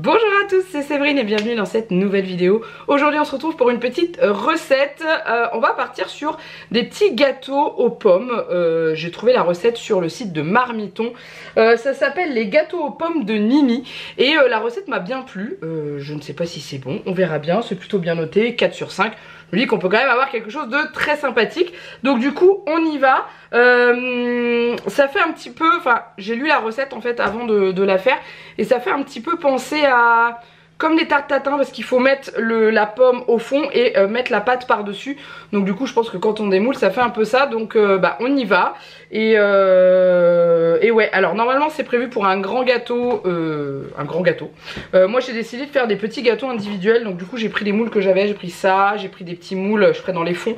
Bonjour à tous, c'est Séverine et bienvenue dans cette nouvelle vidéo. Aujourd'hui on se retrouve pour une petite recette. On va partir sur des petits gâteaux aux pommes. J'ai trouvé la recette sur le site de Marmiton. Ça s'appelle les gâteaux aux pommes de Nimi. Et la recette m'a bien plu. Je ne sais pas si c'est bon, on verra bien. C'est plutôt bien noté, 4 sur 5. Je me dis qu'on peut quand même avoir quelque chose de très sympathique. Donc du coup on y va. Ça fait un petit peu, enfin j'ai lu la recette en fait avant de la faire. Et ça fait un petit peu penser à comme des tartes tatin, parce qu'il faut mettre la pomme au fond et mettre la pâte par dessus. Donc du coup je pense que quand on démoule ça fait un peu ça. Donc on y va. Et ouais, alors normalement c'est prévu pour un grand gâteau. Moi j'ai décidé de faire des petits gâteaux individuels. Donc du coup j'ai pris les moules que j'avais, j'ai pris ça, j'ai pris des petits moules, je ferai dans les fonds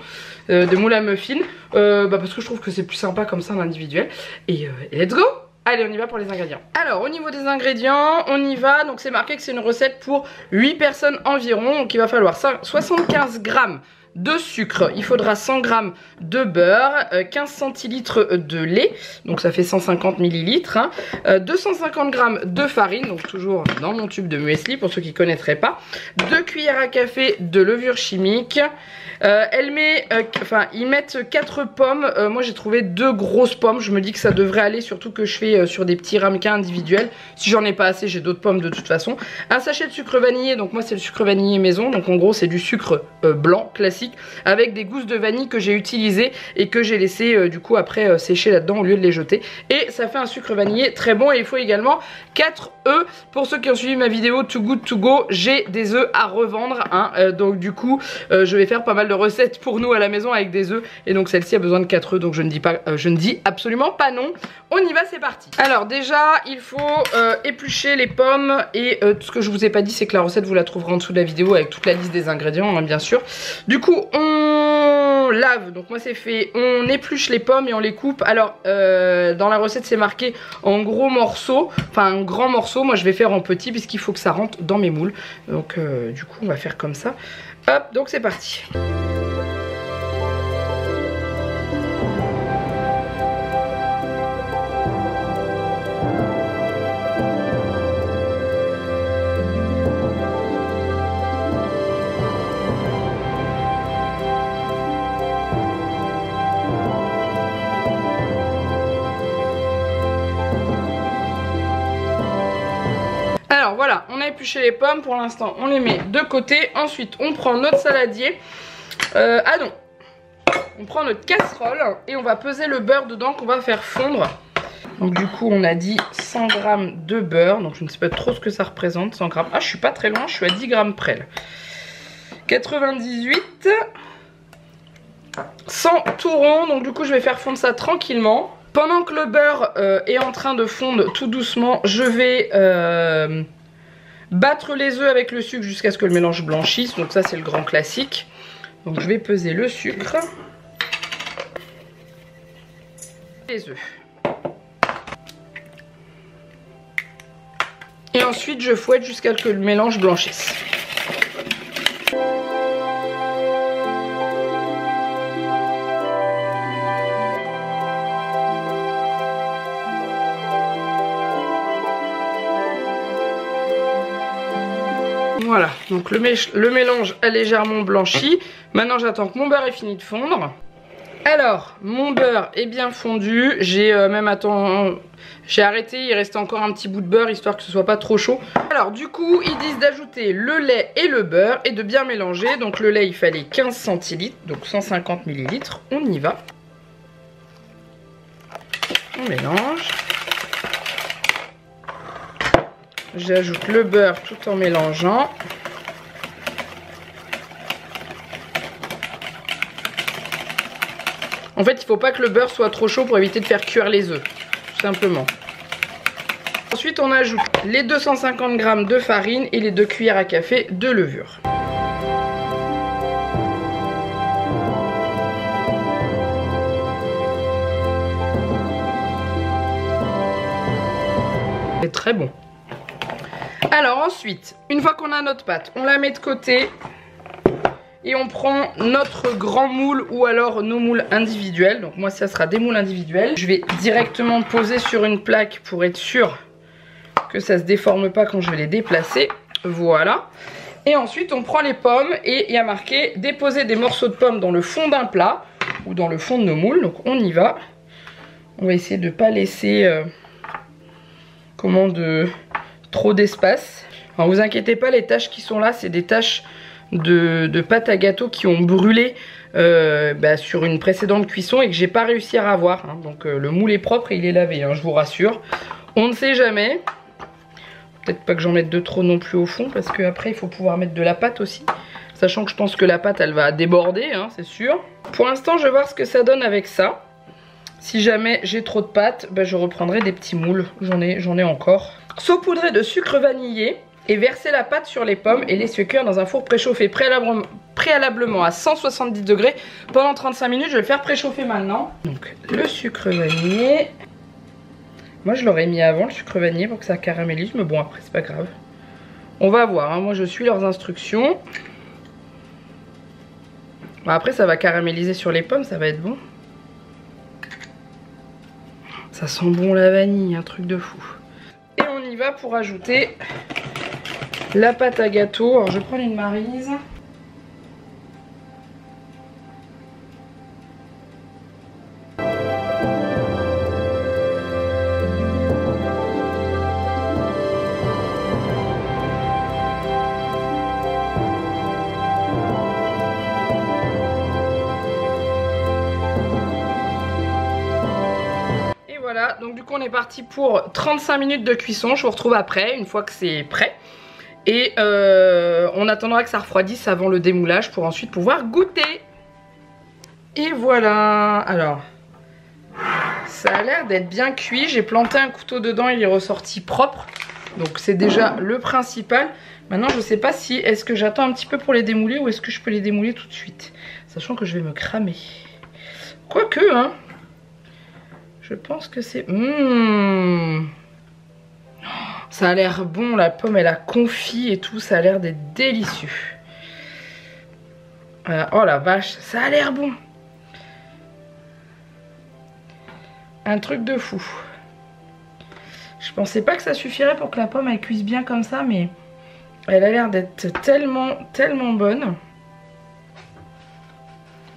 de moules à muffins. Parce que je trouve que c'est plus sympa comme ça en individuel. Et let's go! Allez, on y va pour les ingrédients. Alors, au niveau des ingrédients, on y va. Donc, c'est marqué que c'est une recette pour 8 personnes environ. Donc, il va falloir 75 g de sucre. Il faudra 100 g de beurre, 15 centilitres de lait. Donc, ça fait 150 ml. 250 g de farine. Donc, toujours dans mon tube de muesli pour ceux qui ne connaîtraient pas. 2 cuillères à café de levure chimique. Ils mettent 4 pommes. Moi j'ai trouvé 2 grosses pommes. Je me dis que ça devrait aller, surtout que je fais sur des petits ramequins individuels. Si j'en ai pas assez, j'ai d'autres pommes de toute façon. Un sachet de sucre vanillé. Donc moi c'est le sucre vanillé maison. Donc en gros c'est du sucre blanc classique avec des gousses de vanille que j'ai utilisées et que j'ai laissé du coup après sécher là-dedans au lieu de les jeter. Et ça fait un sucre vanillé très bon. Et il faut également 4 œufs. Pour ceux qui ont suivi ma vidéo Too Good To Go, j'ai des œufs à revendre. Donc du coup je vais faire pas mal de recettes pour nous à la maison avec des œufs, et donc celle-ci a besoin de 4 œufs, donc je ne dis absolument pas non. On y va, c'est parti. Alors déjà il faut éplucher les pommes, et tout ce que je vous ai pas dit c'est que la recette vous la trouverez en dessous de la vidéo avec toute la liste des ingrédients bien sûr. Du coup on lave, donc moi c'est fait, on épluche les pommes et on les coupe. Alors dans la recette c'est marqué en gros morceaux, enfin un grand morceau, moi je vais faire en petit puisqu'il faut que ça rentre dans mes moules. Donc du coup on va faire comme ça. Hop, donc c'est parti. Alors voilà, on a épluché les pommes, pour l'instant on les met de côté. Ensuite on prend notre saladier, on prend notre casserole et on va peser le beurre dedans qu'on va faire fondre. Donc du coup on a dit 100 g de beurre, donc je ne sais pas trop ce que ça représente, 100 g. Ah je suis pas très loin, je suis à 10 g près là. 98, 100 tout rond, donc du coup je vais faire fondre ça tranquillement. Pendant que le beurre est en train de fondre tout doucement, je vais battre les œufs avec le sucre jusqu'à ce que le mélange blanchisse. Donc ça c'est le grand classique. Donc je vais peser le sucre. Les œufs. Et ensuite je fouette jusqu'à ce que le mélange blanchisse. Voilà, donc le mélange a légèrement blanchi. Maintenant j'attends que mon beurre ait fini de fondre. Alors, mon beurre est bien fondu. J'ai j'ai arrêté, il restait encore un petit bout de beurre histoire que ce soit pas trop chaud. Alors du coup, ils disent d'ajouter le lait et le beurre et de bien mélanger. Donc le lait, il fallait 15 centilitres, donc 150 ml. On y va. On mélange. J'ajoute le beurre tout en mélangeant. En fait, il ne faut pas que le beurre soit trop chaud pour éviter de faire cuire les œufs, tout simplement. Ensuite, on ajoute les 250 g de farine et les 2 cuillères à café de levure. C'est très bon. Alors ensuite, une fois qu'on a notre pâte, on la met de côté et on prend notre grand moule ou alors nos moules individuels. Donc moi ça sera des moules individuels. Je vais directement poser sur une plaque pour être sûr que ça se déforme pas quand je vais les déplacer. Voilà. Et ensuite on prend les pommes et il y a marqué déposer des morceaux de pommes dans le fond d'un plat ou dans le fond de nos moules. Donc on y va. On va essayer de ne pas laisser trop d'espace. Alors vous inquiétez pas, les taches qui sont là, c'est des taches de pâte à gâteau qui ont brûlé sur une précédente cuisson et que j'ai pas réussi à ravoir. Hein. Donc le moule est propre et il est lavé, hein, je vous rassure. On ne sait jamais. Peut-être pas que j'en mette de trop non plus au fond parce qu'après il faut pouvoir mettre de la pâte aussi. Sachant que je pense que la pâte elle va déborder, hein, c'est sûr. Pour l'instant je vais voir ce que ça donne avec ça. Si jamais j'ai trop de pâte, je reprendrai des petits moules. J'en ai encore. Saupoudrer de sucre vanillé et verser la pâte sur les pommes et les cuire dans un four préchauffé préalablement à 170 degrés pendant 35 minutes. Je vais le faire préchauffer maintenant. Donc le sucre vanillé. Moi je l'aurais mis avant le sucre vanillé pour que ça caramélise, mais bon après c'est pas grave. On va voir, hein. Moi je suis leurs instructions. Bon, après ça va caraméliser sur les pommes, ça va être bon. Ça sent bon la vanille, un truc de fou. Et on y va pour ajouter la pâte à gâteau. Alors je vais prendre une maryse. Voilà, donc du coup on est parti pour 35 minutes de cuisson. Je vous retrouve après, une fois que c'est prêt. Et on attendra que ça refroidisse avant le démoulage pour ensuite pouvoir goûter. Et voilà. Alors, ça a l'air d'être bien cuit. J'ai planté un couteau dedans, il est ressorti propre. Donc c'est déjà le principal. Maintenant je sais pas si est-ce que j'attends un petit peu pour les démouler ou est-ce que je peux les démouler tout de suite. Sachant que je vais me cramer. Quoique, hein. Je pense que c'est... Ça a l'air bon, la pomme elle a confit et tout, ça a l'air d'être délicieux. Oh la vache, ça a l'air bon. Un truc de fou. Je pensais pas que ça suffirait pour que la pomme elle cuise bien comme ça, mais elle a l'air d'être tellement bonne.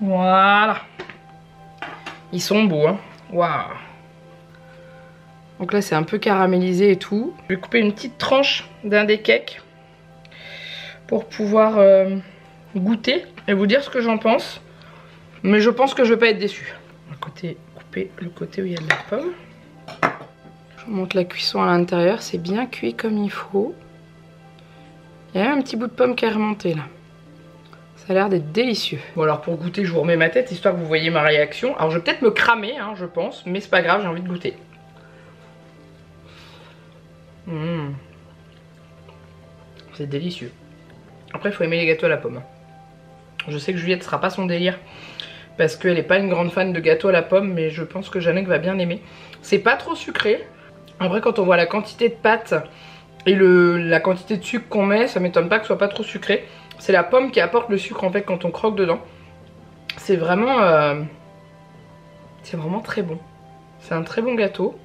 Voilà. Ils sont beaux, hein. Waouh. Donc là c'est un peu caramélisé et tout. Je vais couper une petite tranche d'un des cakes pour pouvoir goûter et vous dire ce que j'en pense. Mais je pense que je vais pas être déçue. Couper le côté où il y a de la pomme. Je vous montre la cuisson à l'intérieur, c'est bien cuit comme il faut. Il y a même un petit bout de pomme qui est remonté là. Ça a l'air d'être délicieux. Bon alors pour goûter, je vous remets ma tête histoire que vous voyez ma réaction. Alors je vais peut-être me cramer, hein, je pense, mais c'est pas grave, j'ai envie de goûter. C'est délicieux. Après il faut aimer les gâteaux à la pomme. Je sais que Juliette sera pas son délire parce qu'elle n'est pas une grande fan de gâteaux à la pomme, mais je pense que Jannick va bien aimer. C'est pas trop sucré. Après quand on voit la quantité de pâte et la quantité de sucre qu'on met, ça m'étonne pas que ce soit pas trop sucré. C'est la pomme qui apporte le sucre en fait quand on croque dedans. C'est vraiment très bon. C'est un très bon gâteau.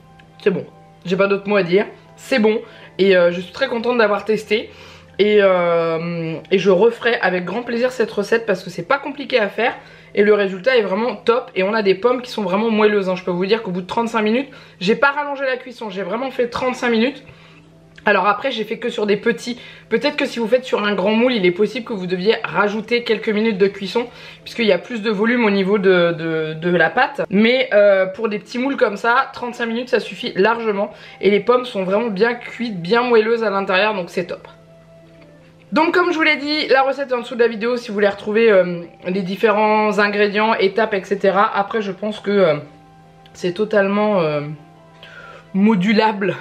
C'est bon. J'ai pas d'autres mots à dire. C'est bon. Et je suis très contente d'avoir testé. Et je referai avec grand plaisir cette recette parce que c'est pas compliqué à faire. Et le résultat est vraiment top. Et on a des pommes qui sont vraiment moelleuses, hein. Je peux vous dire qu'au bout de 35 minutes, j'ai pas rallongé la cuisson. J'ai vraiment fait 35 minutes. Alors après j'ai fait que sur des petits. Peut-être que si vous faites sur un grand moule, il est possible que vous deviez rajouter quelques minutes de cuisson puisqu'il y a plus de volume au niveau de la pâte. Mais pour des petits moules comme ça, 35 minutes ça suffit largement. Et les pommes sont vraiment bien cuites, bien moelleuses à l'intérieur, donc c'est top. Donc comme je vous l'ai dit, la recette est en dessous de la vidéo si vous voulez retrouver les différents ingrédients, étapes, etc. Après je pense que c'est totalement modulable.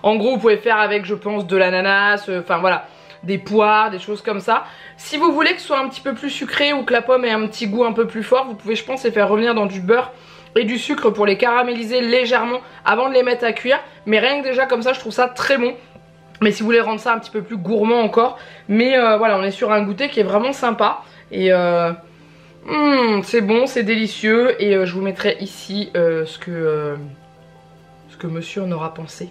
En gros vous pouvez faire avec je pense de l'ananas, enfin voilà, des poires, des choses comme ça. Si vous voulez que ce soit un petit peu plus sucré ou que la pomme ait un petit goût un peu plus fort, vous pouvez je pense les faire revenir dans du beurre et du sucre pour les caraméliser légèrement avant de les mettre à cuire. Mais rien que déjà comme ça je trouve ça très bon. Mais si vous voulez rendre ça un petit peu plus gourmand encore. Mais voilà, on est sur un goûter qui est vraiment sympa. Et c'est bon, c'est délicieux. Et je vous mettrai ici ce que monsieur en aura pensé.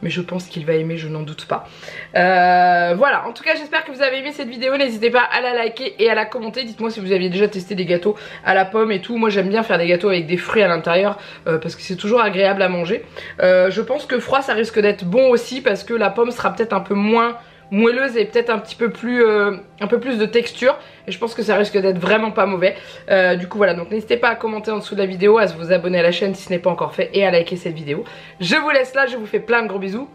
mais je pense qu'il va aimer, je n'en doute pas. Voilà, en tout cas j'espère que vous avez aimé cette vidéo, n'hésitez pas à la liker et à la commenter. Dites-moi si vous aviez déjà testé des gâteaux à la pomme et tout. Moi j'aime bien faire des gâteaux avec des fruits à l'intérieur parce que c'est toujours agréable à manger. Je pense que froid ça risque d'être bon aussi parce que la pomme sera peut-être un peu moins moelleuse et peut-être un peu plus de texture, et je pense que ça risque d'être vraiment pas mauvais. Du coup voilà, donc n'hésitez pas à commenter en dessous de la vidéo, à vous abonner à la chaîne si ce n'est pas encore fait et à liker cette vidéo. Je vous laisse là, je vous fais plein de gros bisous,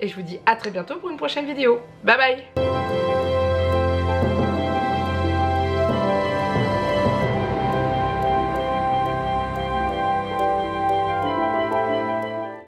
et je vous dis à très bientôt pour une prochaine vidéo. Bye bye.